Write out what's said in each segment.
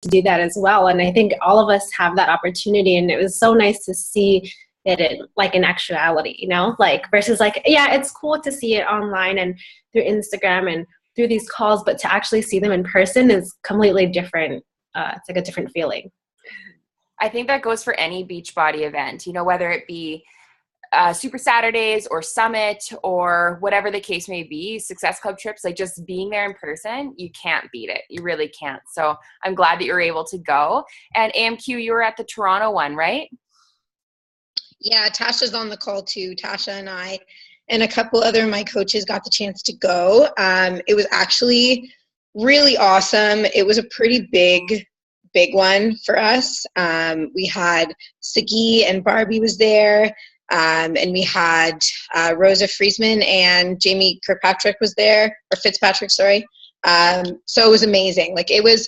to do that as well. And I think all of us have that opportunity. And it was so nice to see it in actuality, you know, like versus like, yeah, it's cool to see it online and through Instagram and through these calls, but to actually see them in person is completely different. It's like a different feeling. I think that goes for any Beachbody event, you know, whether it be Super Saturdays or Summit or whatever the case may be, Success Club trips, like just being there in person, you can't beat it. You really can't. So I'm glad that you're able to go. And AMQ, you were at the Toronto one, right? Yeah, Tasha's on the call too. Tasha and I and a couple other of my coaches got the chance to go. It was actually really awesome. It was a pretty big one for us. We had Sagi and Barbie was there. And we had Rosa Friesman and Jamie Kirkpatrick was there, or Fitzpatrick, sorry. So it was amazing. Like it was,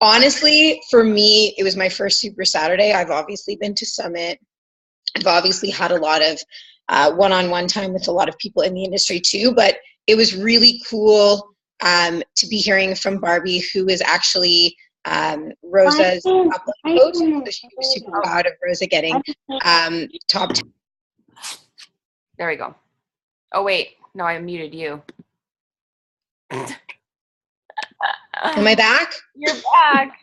honestly, for me, it was my first Super Saturday. I've obviously been to Summit. I've obviously had a lot of one-on-one time with a lot of people in the industry too, but it was really cool to be hearing from Barbie, who is actually Rosa's upline coach. So she was super proud of Rosa getting top 10. There we go. Oh, wait. No, I muted you. Am I back? You're back.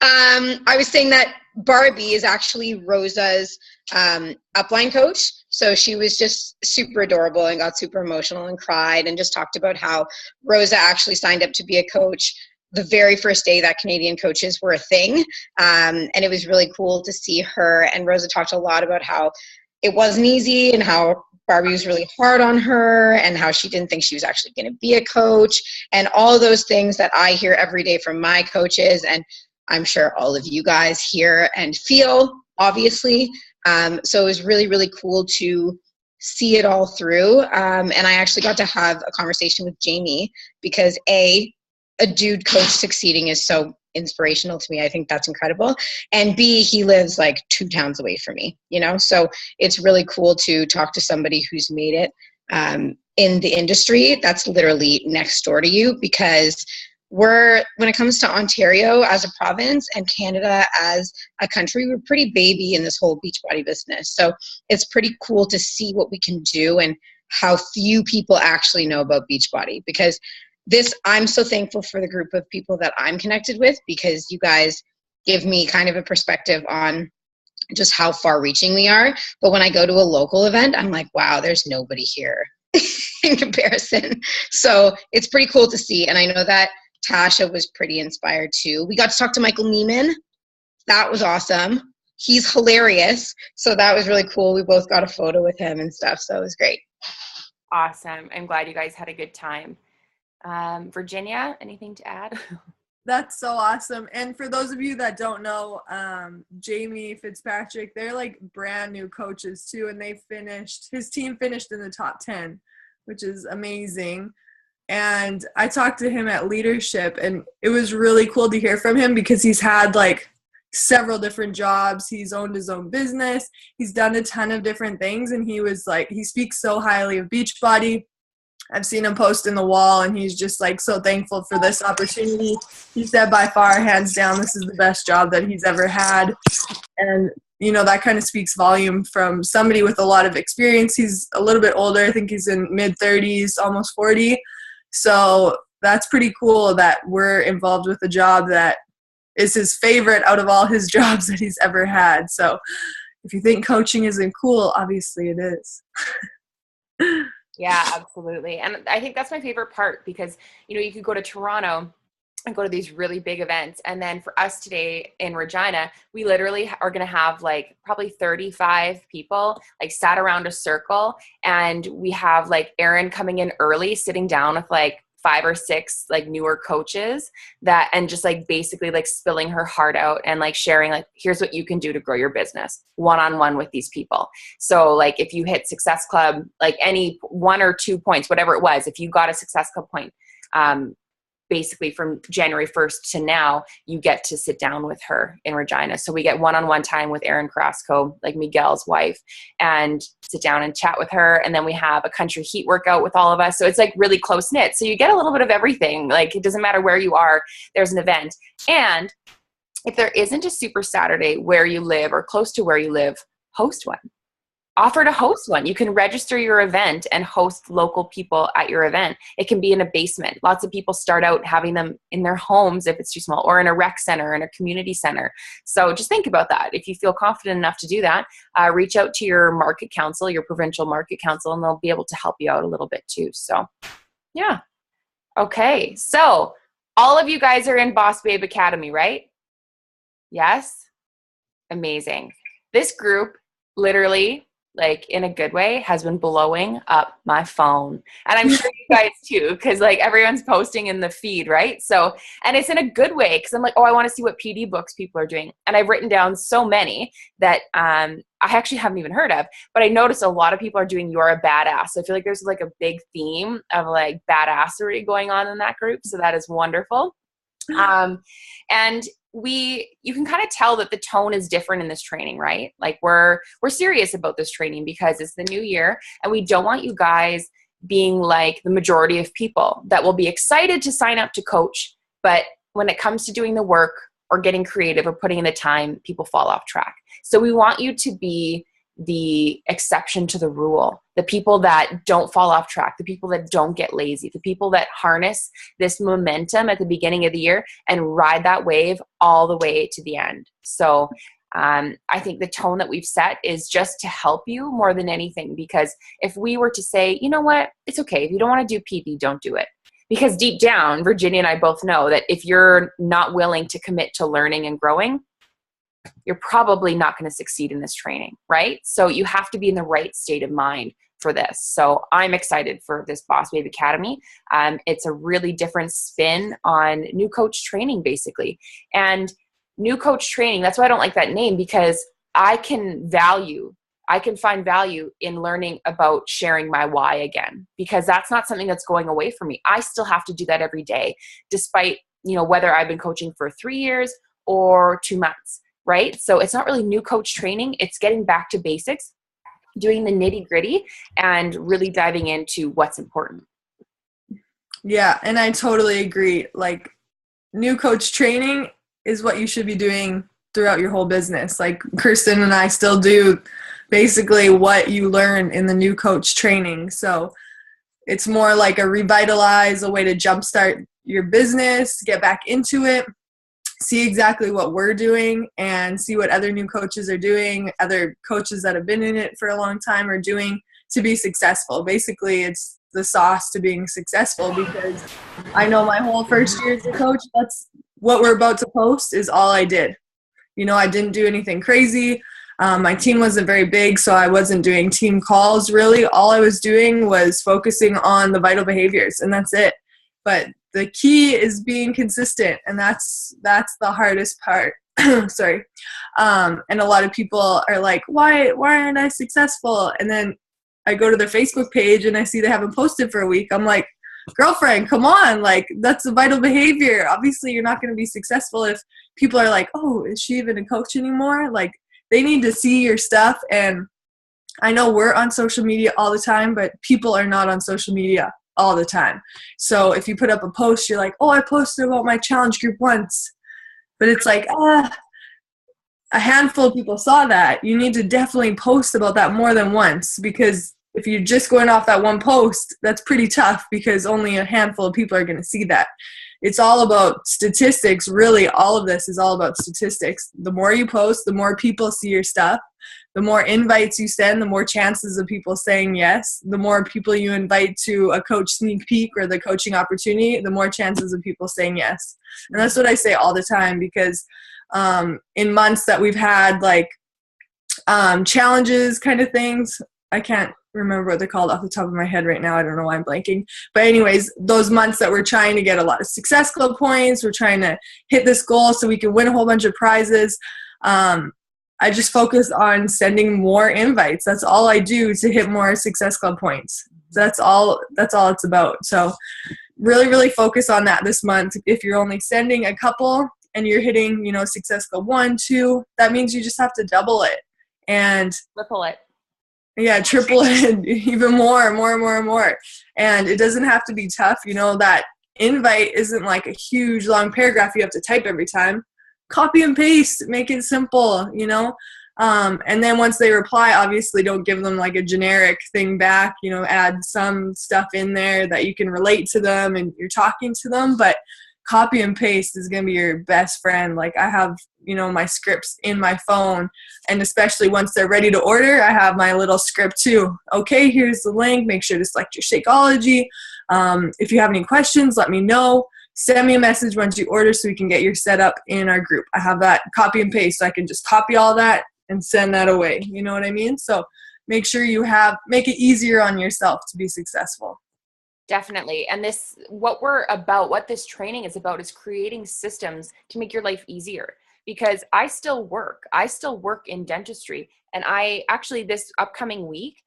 I was saying that Barbie is actually Rosa's upline coach. So she was just super adorable and got super emotional and cried and just talked about how Rosa actually signed up to be a coach the very first day that Canadian coaches were a thing. And it was really cool to see her. And Rosa talked a lot about how it wasn't easy and how Barbie was really hard on her and how she didn't think she was actually going to be a coach and all those things that I hear every day from my coaches. And I'm sure all of you guys hear and feel, obviously. So it was really, really cool to see it all through. And I actually got to have a conversation with Jamie because a dude coach succeeding is so inspirational to me. I think that's incredible. And B, he lives like 2 towns away from me, you know? So it's really cool to talk to somebody who's made it in the industry that's literally next door to you, because when it comes to Ontario as a province and Canada as a country, we're pretty baby in this whole Beachbody business. So it's pretty cool to see what we can do and how few people actually know about Beachbody, because I'm so thankful for the group of people that I'm connected with, because you guys give me kind of a perspective on just how far reaching we are. But when I go to a local event, I'm like, wow, there's nobody here in comparison. So it's pretty cool to see. And I know that Tasha was pretty inspired too. We got to talk to Michael Neiman. That was awesome. He's hilarious. So that was really cool. We both got a photo with him and stuff. So it was great. Awesome. I'm glad you guys had a good time. Virginia, anything to add? That's so awesome. And for those of you that don't know, Jamie Fitzpatrick, they're like brand new coaches too. And his team finished in the top 10, which is amazing. And I talked to him at Leadership, and it was really cool to hear from him because he's had like several different jobs. He's owned his own business. He's done a ton of different things. And he was like, he speaks so highly of Beachbody. I've seen him post in the wall, and he's just like so thankful for this opportunity. He said by far, hands down, this is the best job that he's ever had. And, you know, that kind of speaks volume from somebody with a lot of experience. He's a little bit older. I think he's in mid-30s, almost 40. So that's pretty cool that we're involved with a job that is his favorite out of all his jobs that he's ever had. So if you think coaching isn't cool, obviously it is. Yeah, absolutely. And I think that's my favorite part because, you know, you could go to Toronto and go to these really big events. And then for us today in Regina, we literally are going to have like probably 35 people like sat around a circle. And we have like Erin coming in early, sitting down with like 5 or 6 like newer coaches and just like basically like spilling her heart out and like sharing like, here's what you can do to grow your business one-on-one with these people. So like if you hit Success Club, like any 1 or 2 points, whatever it was, if you got a Success Club point, basically from January 1st to now, you get to sit down with her in Regina. So we get one-on-one time with Erin Carrasco, like Miguel's wife, and sit down and chat with her. And then we have a country heat workout with all of us. So it's like really close knit. So you get a little bit of everything. Like it doesn't matter where you are, there's an event. And if there isn't a Super Saturday where you live or close to where you live, host one. Offer to host one. You can register your event and host local people at your event. It can be in a basement. Lots of people start out having them in their homes if it's too small, or in a rec center, in a community center. So just think about that. If you feel confident enough to do that, reach out to your market council, your provincial market council, and they'll be able to help you out a little bit too. So yeah. Okay. So all of you guys are in Bossbabe Academy, right? Yes? Amazing. This group literally, like in a good way, has been blowing up my phone. And I'm sure you guys too, because like everyone's posting in the feed, right? So, and it's in a good way, because I'm like, oh, I want to see what PD books people are doing. And I've written down so many that I actually haven't even heard of, but I noticed a lot of people are doing You're a Badass. So I feel like there's like a big theme of like badassery going on in that group. So that is wonderful. And you can kind of tell that the tone is different in this training, right? Like we're serious about this training because it's the new year, and we don't want you guys being like the majority of people that will be excited to sign up to coach, but when it comes to doing the work or getting creative or putting in the time, people fall off track. So we want you to be the exception to the rule, the people that don't fall off track, the people that don't get lazy, the people that harness this momentum at the beginning of the year and ride that wave all the way to the end. So I think the tone that we've set is just to help you more than anything, because if we were to say, you know what, it's okay, if you don't want to do PD, don't do it. Because deep down, Virginia and I both know that if you're not willing to commit to learning and growing, you're probably not going to succeed in this training, right? So you have to be in the right state of mind for this. So I'm excited for this Bossbabe Academy. It's a really different spin on new coach training, basically. And new coach training, that's why I don't like that name, because I can find value in learning about sharing my why again, because that's not something that's going away from me. I still have to do that every day, despite, whether I've been coaching for 3 years or 2 months. Right? So it's not really new coach training. It's getting back to basics, doing the nitty gritty, and really diving into what's important. Yeah. And I totally agree. Like, new coach training is what you should be doing throughout your whole business. Like Kirsten and I still do basically what you learn in the new coach training. So it's more like a revitalize, a way to jumpstart your business, get back into it, see exactly what we're doing, and see what other new coaches are doing, other coaches that have been in it for a long time are doing to be successful. Basically, it's the sauce to being successful, because I know my whole first year as a coach, that's what we're about to post is all I did. I didn't do anything crazy. My team wasn't very big, so I wasn't doing team calls really. All I was doing was focusing on the vital behaviors, and that's it. But the key is being consistent, and that's the hardest part. Sorry. And a lot of people are like, why aren't I successful? And then I go to their Facebook page and I see they haven't posted for a week. I'm like, girlfriend, come on. Like, that's a vital behavior. Obviously, you're not going to be successful if people are like, oh, is she even a coach anymore? Like, they need to see your stuff. And I know we're on social media all the time, but people are not on social media all the time. So if you put up a post, you're like, oh, I posted about my challenge group once. But it's like, a handful of people saw that. You need to definitely post about that more than once, because if you're just going off that one post, that's pretty tough, because only a handful of people are going to see that. It's all about statistics. Really, all of this is all about statistics. The more you post, the more people see your stuff. The more invites you send, the more chances of people saying yes. The more people you invite to a coach sneak peek or the coaching opportunity, the more chances of people saying yes. And that's what I say all the time, because in months that we've had like challenges kind of things, I can't remember what they're called off the top of my head right now. I don't know why I'm blanking. But anyways, those months that we're trying to get a lot of Success Club points, we're trying to hit this goal so we can win a whole bunch of prizes. I just focus on sending more invites. That's all I do to hit more Success Club points. That's all it's about. So really, really focus on that this month. If you're only sending a couple and you're hitting, Success Club 1, 2, that means you just have to double it. And triple it. Yeah, triple it, even more. And it doesn't have to be tough. That invite isn't like a huge long paragraph you have to type every time. copy and paste, make it simple, you know? And then once they reply, obviously don't give them like a generic thing back, you know, add some stuff in there that you can relate to them and you're talking to them, but copy and paste is going to be your best friend. Like I have, you know, my scripts in my phone, and especially once they're ready to order, I have my little script too. Okay, here's the link. Make sure to select your Shakeology. If you have any questions, let me know. Send me a message once you order so we can get your setup in our group. I have that copy and paste, so I can just copy all that and send that away. You know what I mean? So make sure make it easier on yourself to be successful. Definitely. And what this training is about is creating systems to make your life easier, because I still work in dentistry. And I actually, this upcoming week,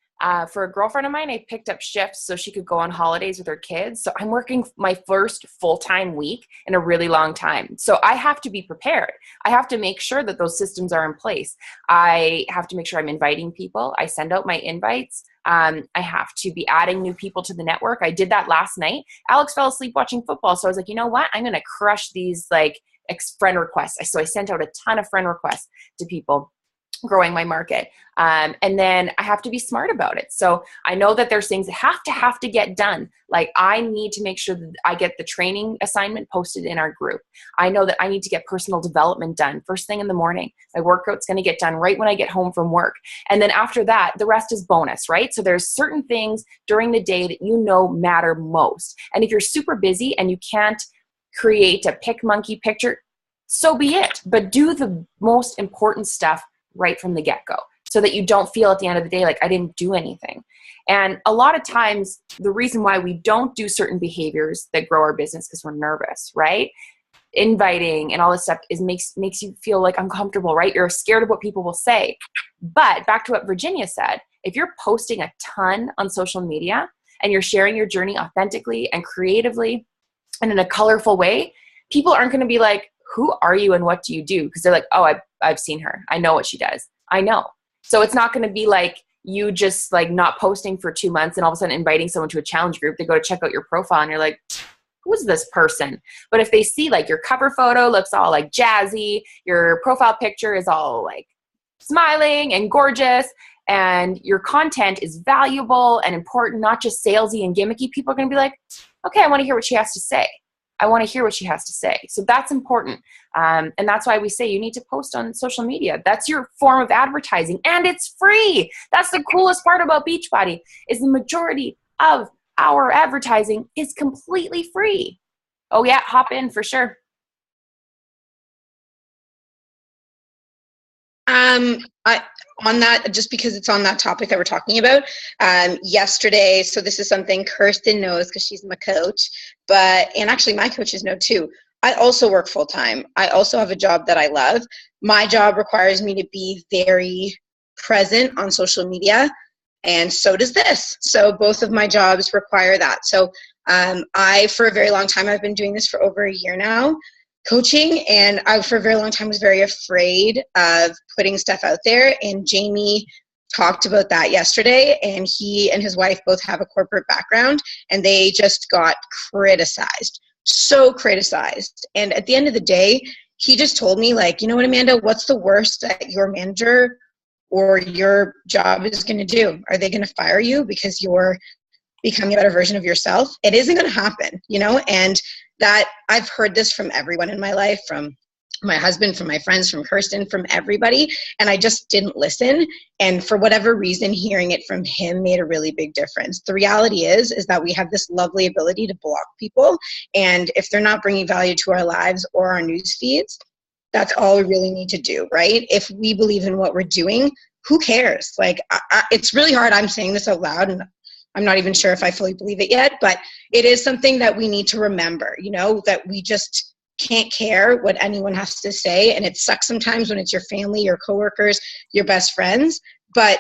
for a girlfriend of mine, I picked up shifts so she could go on holidays with her kids. So I'm working my first full-time week in a really long time. So I have to be prepared. I have to make sure that those systems are in place. I have to make sure I'm inviting people. I send out my invites. I have to be adding new people to the network. I did that last night. Alex fell asleep watching football. So I was like, you know what? I'm going to crush these like friend requests. So I sent out a ton of friend requests to people, growing my market. And then I have to be smart about it. So I know that there's things that have to get done. Like I need to make sure that I get the training assignment posted in our group. I know that I need to get personal development done first thing in the morning. My workout's going to get done right when I get home from work. And then after that, the rest is bonus, right? So there's certain things during the day that you know matter most. And if you're super busy and you can't create a pick monkey picture, so be it. But do the most important stuff right from the get-go, so that you don't feel at the end of the day like I didn't do anything. And a lot of times the reason why we don't do certain behaviors that grow our business because we're nervous, right? Inviting and all this stuff makes you feel like uncomfortable, right? You're scared of what people will say. But back to what Virginia said, if you're posting a ton on social media and you're sharing your journey authentically and creatively and in a colorful way, people aren't going to be like, who are you and what do you do? Because they're like, oh, I've seen her. I know what she does. I know. So it's not going to be like you just like not posting for 2 months and all of a sudden inviting someone to a challenge group. They go to check out your profile and you're like, who is this person? But if they see like your cover photo looks all like jazzy, your profile picture is all like smiling and gorgeous, and your content is valuable and important, not just salesy and gimmicky, people are going to be like, okay, I want to hear what she has to say. I want to hear what she has to say. So that's important. And that's why we say you need to post on social media. That's your form of advertising, and it's free. That's the coolest part about Beachbody, is the majority of our advertising is completely free. Oh yeah, hop in for sure. On that, just because it's on that topic that we're talking about, yesterday, so this is something Kirsten knows because she's my coach, and actually my coaches know too. I also work full time. I also have a job that I love. My job requires me to be very present on social media, and so does this. So both of my jobs require that. So for a very long time, I've been doing this for over a year now, coaching, and I for a very long time was very afraid of putting stuff out there, and Jamie talked about that yesterday, and he and his wife both have a corporate background, and they just got criticized, so criticized. And at the end of the day, he just told me, like, you know what, Amanda, what's the worst that your manager or your job is going to do? Are they going to fire you because you're becoming a better version of yourself? It isn't going to happen, you know? And that I've heard this from everyone in my life, from my husband, from my friends, from Kirsten, from everybody, and I just didn't listen. And for whatever reason, hearing it from him made a really big difference. The reality is that we have this lovely ability to block people, and if they're not bringing value to our lives or our news feeds, that's all we really need to do, right? If we believe in what we're doing, who cares? Like, it's really hard. I'm saying this out loud, and I'm not even sure if I fully believe it yet, but it is something that we need to remember, you know, that we just can't care what anyone has to say. And it sucks sometimes when it's your family, your coworkers, your best friends, but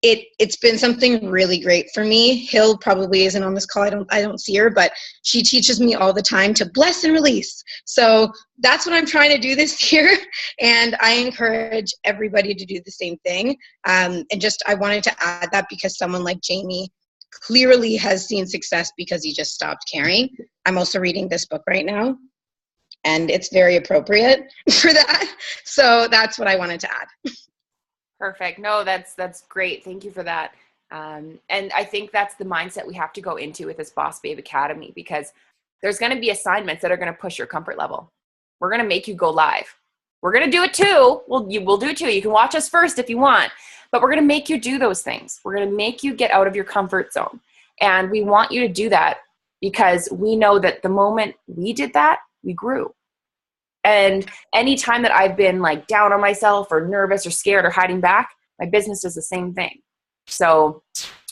it's been something really great for me. Hill probably isn't on this call. I don't see her, but she teaches me all the time to bless and release. So that's what I'm trying to do this year. And I encourage everybody to do the same thing. And just, I wanted to add that because someone like Jamie clearly has seen success because he just stopped caring. I'm also reading this book right now. and it's very appropriate for that. So that's what I wanted to add. Perfect. No, that's great. Thank you for that. And I think that's the mindset we have to go into with this Bossbabe Academy, because there's going to be assignments that are going to push your comfort level. We're going to make you go live. We're going to do it too. We'll do it too. You can watch us first if you want, but we're going to make you do those things. We're going to make you get out of your comfort zone. And we want you to do that because we know that the moment we did that, we grew. And anytime that I've been like down on myself or nervous or scared or hiding back, my business does the same thing. So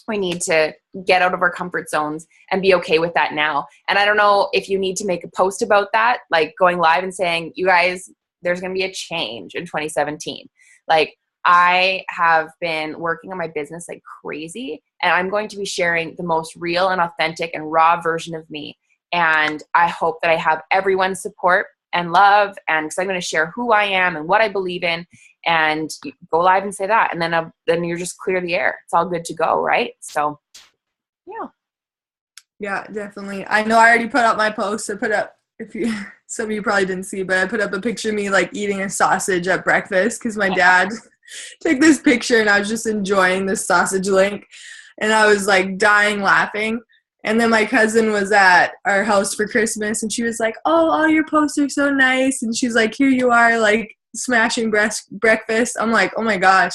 we need to get out of our comfort zones and be okay with that now. And I don't know if you need to make a post about that, like going live and saying, you guys, there's going to be a change in 2017. Like, I have been working on my business like crazy, and I'm going to be sharing the most real and authentic and raw version of me. And I hope that I have everyone's support and love, and because I'm going to share who I am and what I believe in, and go live and say that, and then you're just clear the air. It's all good to go, right? So, yeah, definitely. I know I already put up my post. I put up, some of you probably didn't see, but I put up a picture of me like eating a sausage at breakfast because my dad took this picture, and I was just enjoying this sausage link, and I was like dying laughing. And then my cousin was at our house for Christmas, and she was like, oh, all your posts are so nice. And she's like, here you are, like smashing breakfast. I'm like, oh my gosh,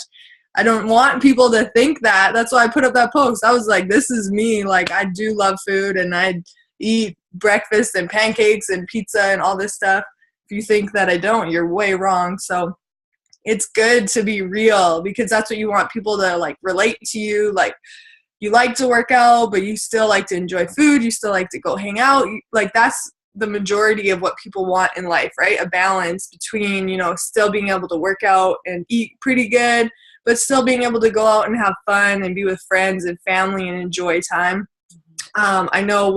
I don't want people to think that. That's why I put up that post. I was like, this is me. Like, I do love food, and I eat breakfast and pancakes and pizza and all this stuff. If you think that I don't, you're way wrong. So it's good to be real, because that's what you want people to like relate to you. Like, you like to work out, but you still like to enjoy food. You still like to go hang out. Like, that's the majority of what people want in life, right? A balance between, still being able to work out and eat pretty good, but still being able to go out and have fun and be with friends and family and enjoy time. I know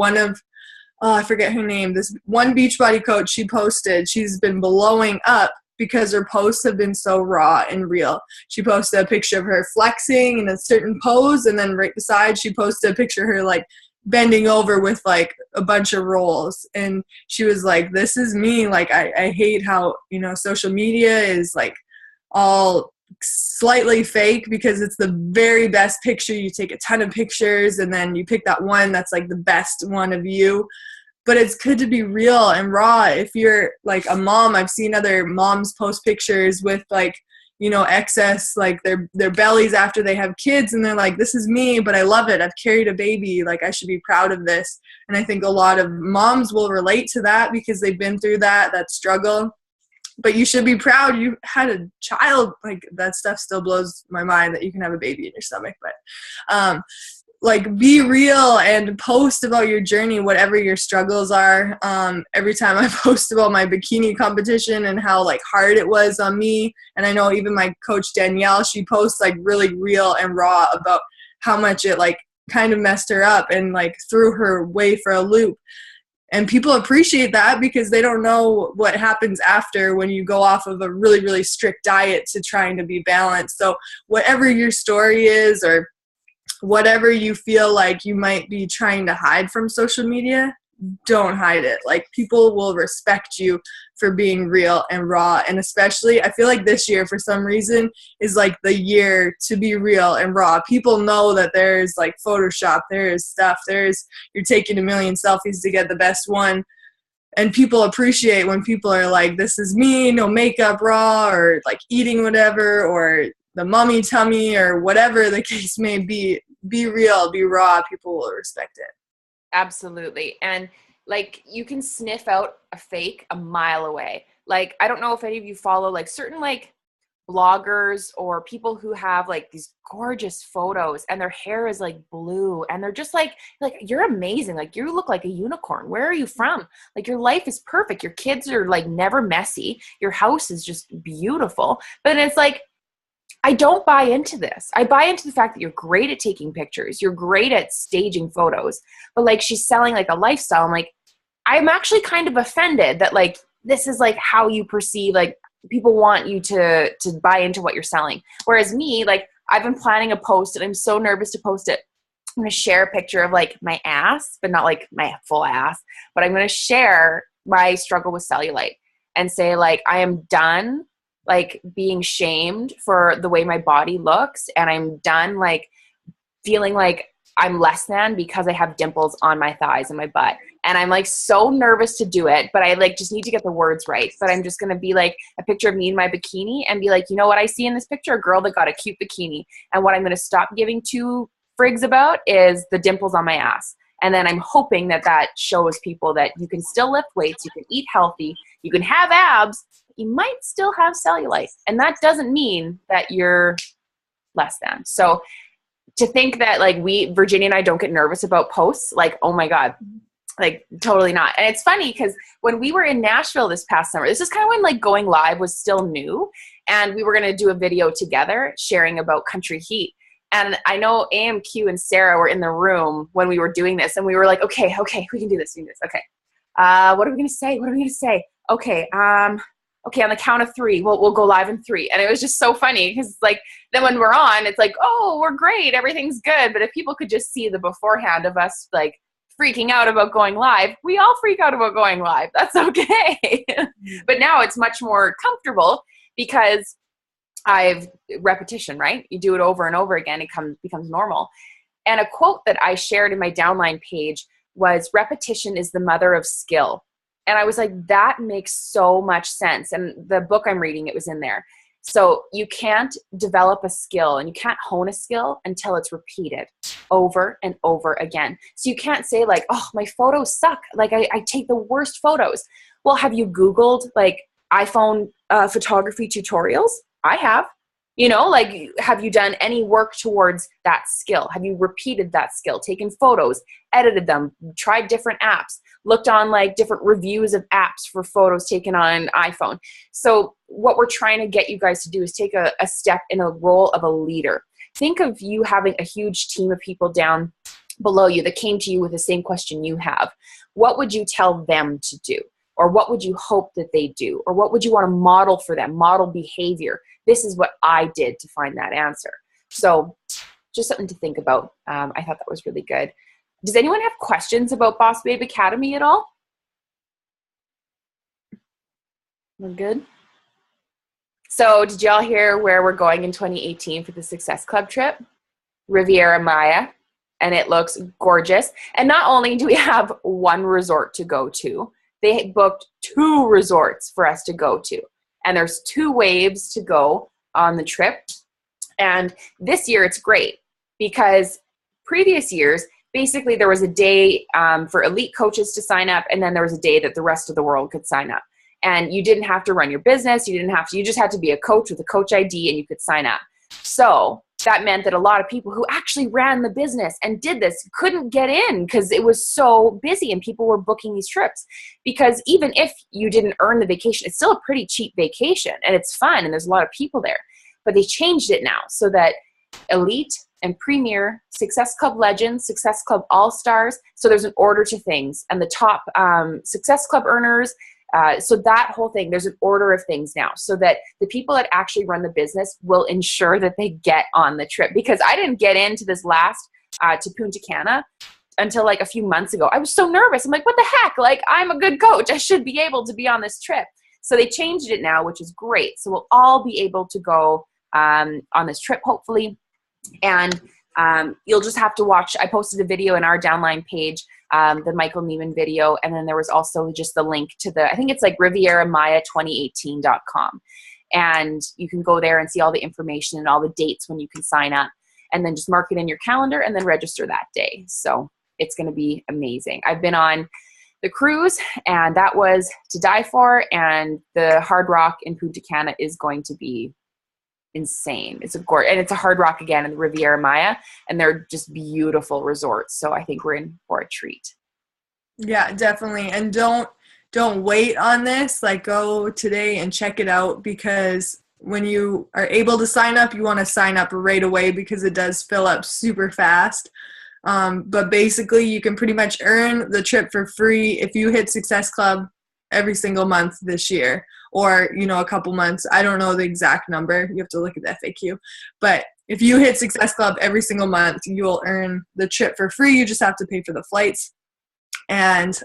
I forget her name, this one Beachbody coach, she posted, she's been blowing up because her posts have been so raw and real. She posted a picture of her flexing in a certain pose, and then right beside she posted a picture of her like bending over with like a bunch of rolls. And she was like, this is me. Like, I hate how, social media is like all slightly fake, because it's the very best picture. You take a ton of pictures, and then you pick that one that's like the best one of you. But it's good to be real and raw. If you're like a mom, I've seen other moms post pictures with like, excess, like their bellies after they have kids, and they're like, this is me, but I love it. I've carried a baby. Like, I should be proud of this. And I think a lot of moms will relate to that because they've been through that struggle. But you should be proud you had a child. Like, that stuff still blows my mind that you can have a baby in your stomach. But like, be real and post about your journey, whatever your struggles are. Every time I post about my bikini competition and how like hard it was on me, and I know even my coach Danielle, she posts like really real and raw about how much it like kind of messed her up and like threw her way for a loop. And people appreciate that because they don't know what happens after when you go off of a really, really strict diet to trying to be balanced. So whatever your story is, or whatever you feel like you might be trying to hide from social media, don't hide it. Like, people will respect you for being real and raw. And especially, I feel like this year, for some reason, is like the year to be real and raw. People know that there's like Photoshop, there's stuff, you're taking a million selfies to get the best one. And people appreciate when people are like, this is me, no makeup, raw, or like eating whatever, or the mummy tummy, or whatever the case may be. Be real, be raw. People will respect it. Absolutely. And like, you can sniff out a fake a mile away. Like, I don't know if any of you follow like certain like bloggers or people who have like these gorgeous photos and their hair is like blue, and they're just like you're amazing. Like, you look like a unicorn. Where are you from? Like, your life is perfect. Your kids are like never messy. Your house is just beautiful. But it's like, I don't buy into this. I buy into the fact that you're great at taking pictures. You're great at staging photos. But like, she's selling like a lifestyle. I'm like, I'm actually kind of offended that like, this is like how you perceive, like, people want you to buy into what you're selling. Whereas me, like, I've been planning a post and I'm so nervous to post it. I'm going to share a picture of like my ass, but not like my full ass, but I'm going to share my struggle with cellulite and say like, I am done like being shamed for the way my body looks. And I'm done like feeling like I'm less than because I have dimples on my thighs and my butt. And I'm like so nervous to do it, but I like just need to get the words right. But I'm just going to be like a picture of me in my bikini and be like, you know what I see in this picture? A girl that got a cute bikini. And what I'm going to stop giving two frigs about is the dimples on my ass. And then I'm hoping that that shows people that you can still lift weights, you can eat healthy, you can have abs, you might still have cellulite. And that doesn't mean that you're less than. So to think that like Virginia and I don't get nervous about posts, like, oh my God, like totally not. And it's funny because when we were in Nashville this past summer, this is kind of when like going live was still new, and we were going to do a video together sharing about Country Heat. And I know AMQ and Sarah were in the room when we were doing this, and we were like, okay, we can do this. Okay. What are we going to say? Okay. Okay, on the count of three, we'll go live in 3. And it was just so funny because like then when we're on, it's like, oh, we're great, everything's good. But if people could just see the beforehand of us like freaking out about going live, we all freak out about going live. That's okay. But now it's much more comfortable because I've repetition, right? You do it over and over again, it becomes normal. And a quote that I shared in my downline page was, repetition is the mother of skill. And I was like, that makes so much sense. And the book I'm reading, it was in there. So you can't develop a skill and you can't hone a skill until it's repeated over and over again. So you can't say like, oh, my photos suck. Like I take the worst photos. Well, have you Googled like iPhone photography tutorials? I have. You know, like, have you done any work towards that skill? Have you repeated that skill, taken photos, edited them, tried different apps, looked on like different reviews of apps for photos taken on iPhone? So what we're trying to get you guys to do is take a step in a role of a leader. Think of you having a huge team of people down below you that came to you with the same question you have. What would you tell them to do? Or what would you hope that they do? Or what would you want to model for them? Model behavior. This is what I did to find that answer. So just something to think about. I thought that was really good. Does anyone have questions about Bossbabe Academy at all? We're good? So did y'all hear where we're going in 2018 for the Success Club trip? Riviera Maya. And it looks gorgeous. And not only do we have one resort to go to, they booked 2 resorts for us to go to. And there's 2 waves to go on the trip. And this year it's great because previous years, basically there was a day for elite coaches to sign up, and then there was a day that the rest of the world could sign up. And you didn't have to run your business. You just had to be a coach with a coach ID and you could sign up. So that meant that a lot of people who actually ran the business and did this couldn't get in because it was so busy and people were booking these trips. Because even if you didn't earn the vacation, it's still a pretty cheap vacation and it's fun and there's a lot of people there. But they changed it now so that elite and premier, Success Club Legends, Success Club All-Stars, so there's an order to things, and the top Success Club earners, so that whole thing, there's an order of things now so that the people that actually run the business will ensure that they get on the trip. Because I didn't get into this last to Punta Cana until like a few months ago. I was so nervous. I'm like, what the heck? Like, I'm a good coach. I should be able to be on this trip. So they changed it now, which is great. So we'll all be able to go on this trip, hopefully. And you'll just have to watch. I posted a video in our downline page, the Michael Neiman video. And then there was also just the link to I think it's like rivieramaya2018.com. And you can go there and see all the information and all the dates when you can sign up, and then just mark it in your calendar and then register that day. So it's going to be amazing. I've been on the cruise and that was to die for. And the Hard Rock in Punta Cana is going to be insane. It's and it's a Hard Rock again in the Riviera Maya, and they're just beautiful resorts. So I think we're in for a treat. Yeah, definitely. And don't wait on this. Like, go today and check it out, because when you are able to sign up, you want to sign up right away because it does fill up super fast. But basically you can pretty much earn the trip for free if you hit Success Club every single month this year, or, a couple months. I don't know the exact number. You have to look at the FAQ. But if you hit Success Club every single month, you will earn the trip for free. You just have to pay for the flights. And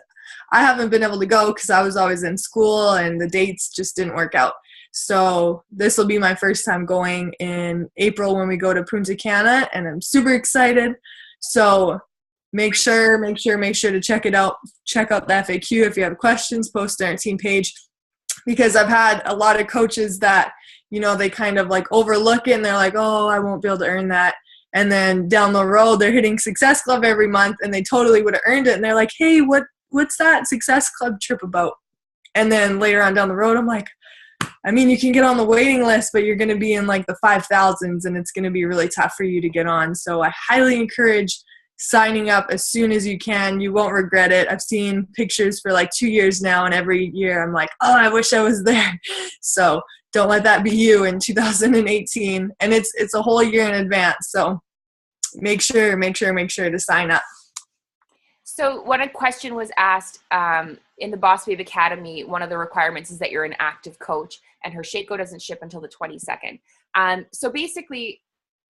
I haven't been able to go because I was always in school and the dates just didn't work out. So this will be my first time going in April when we go to Punta Cana, and I'm super excited. So make sure to check it out. Check out the FAQ if you have questions, post on our team page, because I've had a lot of coaches that, you know, they kind of like overlook it and they're like, oh, I won't be able to earn that. And then down the road, they're hitting Success Club every month and they totally would have earned it. And they're like, hey, what's that Success Club trip about? And then later on down the road, I'm like, I mean, you can get on the waiting list, but you're going to be in like the 5,000s and it's going to be really tough for you to get on. So I highly encourage signing up as soon as you can. You won't regret it. I've seen pictures for like 2 years now, and every year I'm like, oh, I wish I was there. So don't let that be you in 2018. And it's a whole year in advance. So make sure to sign up. So when a question was asked in the Bossbabe Academy, one of the requirements is that you're an active coach, and her Shaco doesn't ship until the 22nd. So basically,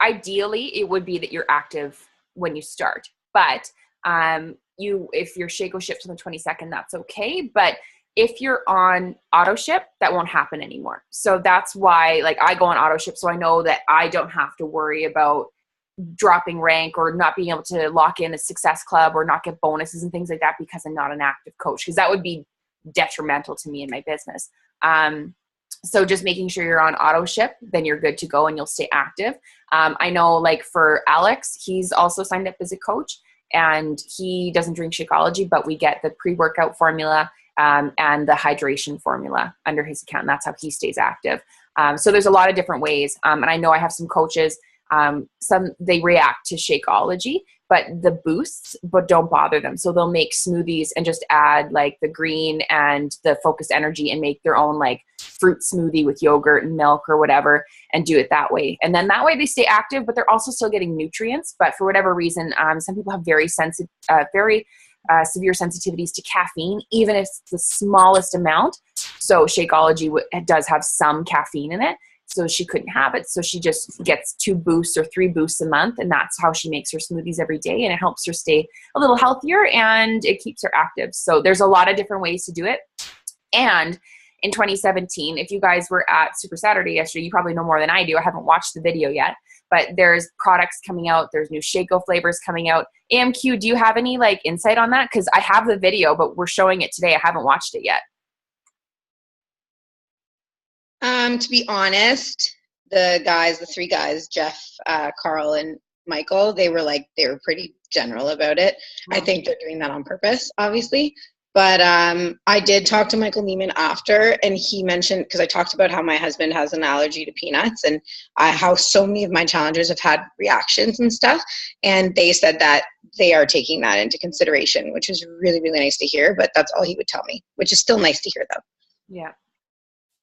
ideally, it would be that you're active when you start. But if your Shaco ships on the 22nd, that's okay. But if you're on auto ship, that won't happen anymore. So that's why, like, I go on auto ship, so I know that I don't have to worry about dropping rank or not being able to lock in a Success Club or not get bonuses and things like that because I'm not an active coach, because that would be detrimental to me and my business. So just making sure you're on auto ship, then you're good to go and you'll stay active. I know, like, for Alex, he's also signed up as a coach, and he doesn't drink Shakeology, but we get the pre-workout formula and the hydration formula under his account. And that's how he stays active. So there's a lot of different ways. And I know I have some coaches, they react to Shakeology, but the boosts, but don't bother them. So they'll make smoothies and just add like the green and the focused energy and make their own like fruit smoothie with yogurt and milk or whatever and do it that way. And then that way they stay active, but they're also still getting nutrients. But for whatever reason, some people have very severe sensitivities to caffeine, even if it's the smallest amount. So Shakeology does have some caffeine in it. So she couldn't have it. So she just gets 2 boosts or 3 boosts a month. And that's how she makes her smoothies every day. And it helps her stay a little healthier and it keeps her active. So there's a lot of different ways to do it. And in 2017, if you guys were at Super Saturday yesterday, you probably know more than I do. I haven't watched the video yet, but there's products coming out. There's new Shaco flavors coming out. AMQ, do you have any like insight on that? Because I have the video, but we're showing it today. I haven't watched it yet. To be honest, the 3 guys, Jeff, Carl, and Michael, they were pretty general about it. I think they're doing that on purpose, obviously. But I did talk to Michael Neiman after, and he mentioned, because I talked about how my husband has an allergy to peanuts and how so many of my challengers have had reactions and stuff. And they said that they are taking that into consideration, which is really, really nice to hear. But that's all he would tell me, which is still nice to hear, though. Yeah.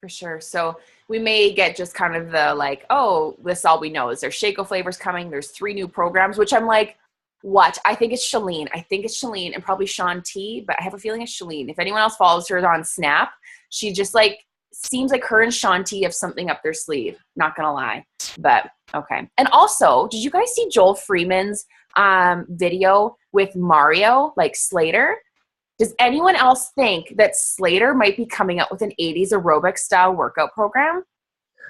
For sure. So we may get just kind of the like, oh, this is all we know is there's Shaco flavors coming. There's 3 new programs, which I'm like, what? I think it's Shalene. And probably Sean T, but I have a feeling it's Shalene. If anyone else follows her on Snap, she just like seems like her and Sean T have something up their sleeve. Not going to lie, but okay. And also, did you guys see Joel Freeman's video with Mario, like Slater? Does anyone else think that Slater might be coming up with an 80s aerobic style workout program?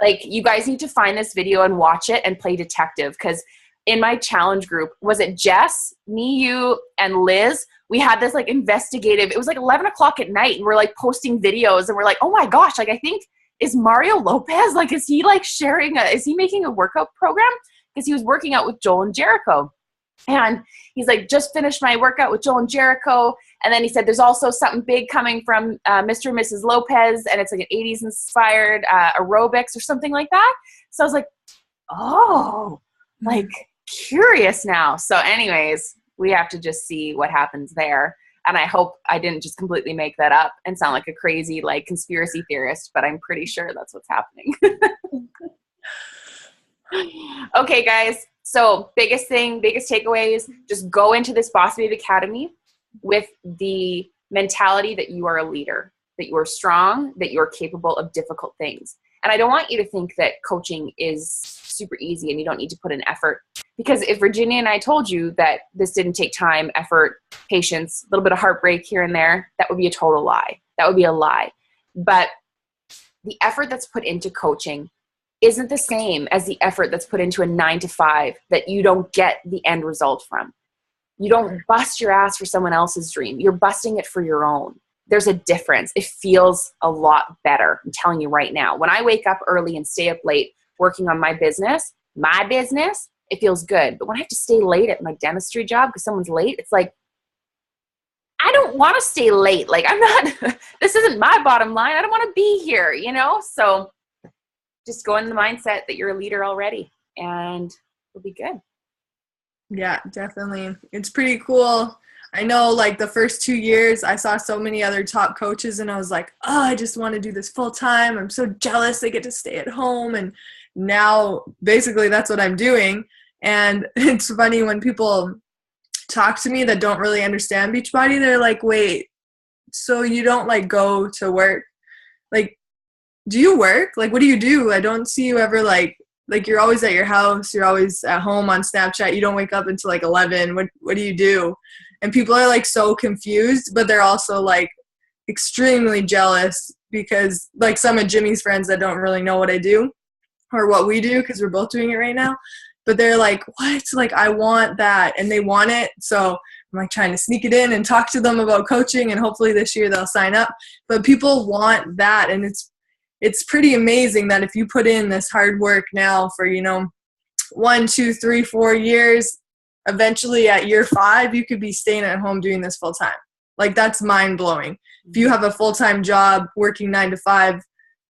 Like, you guys need to find this video and watch it and play detective, because in my challenge group, was it Jess, me, you, and Liz? We had this like investigative, it was like 11 o'clock at night, and we're like posting videos and we're like, oh my gosh, like I think, is Mario Lopez, like is he like is he making a workout program? Because he was working out with Joel and Jericho. And he's like, just finished my workout with Joel and Jericho. And then he said, there's also something big coming from Mr. and Mrs. Lopez. And it's like an 80s inspired aerobics or something like that. So I was like, oh, like curious now. So anyways, we have to just see what happens there. And I hope I didn't just completely make that up and sound like a crazy like conspiracy theorist, but I'm pretty sure that's what's happening. Okay, guys. So biggest takeaways, just go into this Bossbabe Academy with the mentality that you are a leader, that you are strong, that you are capable of difficult things. And I don't want you to think that coaching is super easy and you don't need to put in effort. Because if Virginia and I told you that this didn't take time, effort, patience, a little bit of heartbreak here and there, that would be a total lie. That would be a lie. But the effort that's put into coaching isn't the same as the effort that's put into a 9-to-5 that you don't get the end result from. You don't bust your ass for someone else's dream. You're busting it for your own. There's a difference. It feels a lot better. I'm telling you right now. When I wake up early and stay up late working on my business, it feels good. But when I have to stay late at my dentistry job because someone's late, it's like, I don't want to stay late. Like, I'm not, this isn't my bottom line. I don't want to be here, you know? So just go in the mindset that you're a leader already and it'll be good. Yeah, definitely. It's pretty cool. I know like the first 2 years I saw so many other top coaches and I was like, oh, I just want to do this full time. I'm so jealous they get to stay at home. And now basically that's what I'm doing. And it's funny when people talk to me that don't really understand Beachbody, they're like, wait, so you don't like go to work? Like, do you work? Like, what do you do? I don't see you ever like you're always at your house, you're always at home on Snapchat, you don't wake up until like 11. What do you do? And people are like so confused, but they're also like extremely jealous because like some of Jimmy's friends that don't really know what I do or what we do because we're both doing it right now. But they're like, what? Like, I want that. And they want it. So I'm like trying to sneak it in and talk to them about coaching. And hopefully this year they'll sign up. But people want that. And it's pretty amazing that if you put in this hard work now for, 1, 2, 3, 4 years, eventually at year 5, you could be staying at home doing this full time. Like, that's mind blowing. If you have a full-time job working 9 to 5,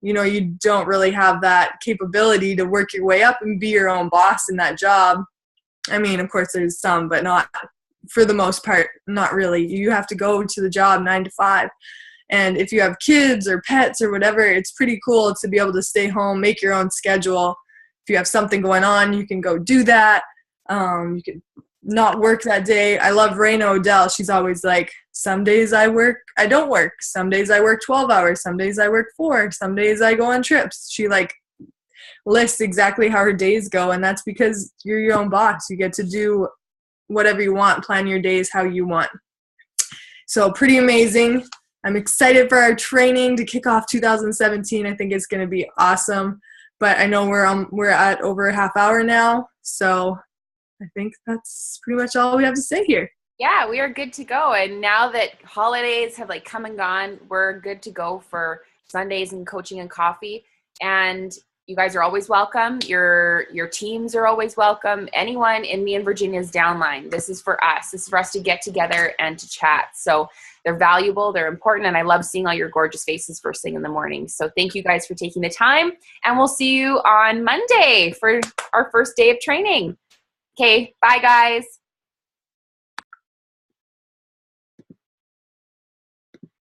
you don't really have that capability to work your way up and be your own boss in that job. I mean, of course there's some, but not for the most part, not really. You have to go to the job 9 to 5. And if you have kids or pets or whatever, it's pretty cool to be able to stay home, make your own schedule. If you have something going on, you can go do that. You can not work that day. I love Raina Odell. She's always like, some days I don't work. Some days I work 12 hours. Some days I work 4. Some days I go on trips. She like lists exactly how her days go. And that's because you're your own boss. You get to do whatever you want, plan your days how you want. So pretty amazing. I'm excited for our training to kick off 2017. I think it's going to be awesome. But I know we're at over a half hour now. So I think that's pretty much all we have to say here. Yeah, we are good to go. And now that holidays have like come and gone, we're good to go for Sundays and coaching and coffee. And you guys are always welcome. Your teams are always welcome. Anyone in me and Virginia's downline, this is for us. This is for us to get together and to chat. So they're valuable, they're important, and I love seeing all your gorgeous faces first thing in the morning. So thank you guys for taking the time, and we'll see you on Monday for our first day of training. Okay, bye guys.